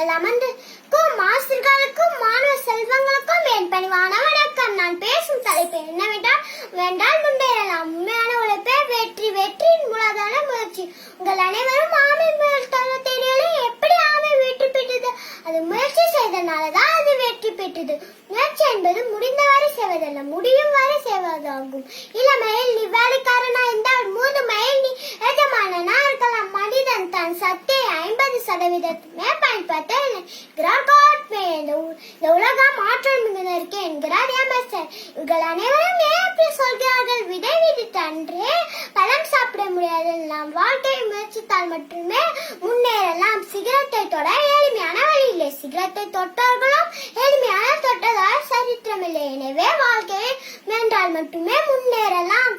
இதில் அமர்ந்திருக்கும் ஆசிரியர்களுக்கும் மாணவ செல்வங்களுக்கும் என் பணிவான வணக்கம். நான் பேசும் தலைப்பு என்னவென்றால் முன்னேறலாம். உண்மையான உழைப்பே வெற்றி, வெற்றியின் மூலதான முயற்சி. உங்கள் அனைவரும் ஆமை முயற்சி எப்படி ஆமை வெற்றி பெற்றது? அது முயற்சி செய்தனாலதான் அது வெற்றி பெற்றது. முயற்சி என்பது முடிந்தவரை செய்வதல்ல, முடியும் வரை செய்வதாகும். இளமையில் நீ வேலைக்காரனா இருந்தால் முதுமையில் நீ எஜமானனா இருக்கலாம். மனிதன் தன் சக்தியை 50% பயன்படுத்த இந்த உலகம் ஆற்றல் மிகுந்த இருக்கு என்கிறார் எமர்சன். இவர்கள் அனைவரும் எப்படி சொல்கிறார்கள்? விதை விதித்தன்றே பழம் சாப்பிட முடியாது. நாம் வாழ்க்கையை முயற்சித்தால் மட்டுமே முன்னேறலாம். சிகரத்தை தொட எளிமையான வழி இல்லை, சிகரத்தை தொட்டவர்களும் எளிமையான தொட்டதால் சரித்திரமில்லை. எனவே வாழ்க்கையை முயன்றால் மட்டுமே முன்னேறலாம்.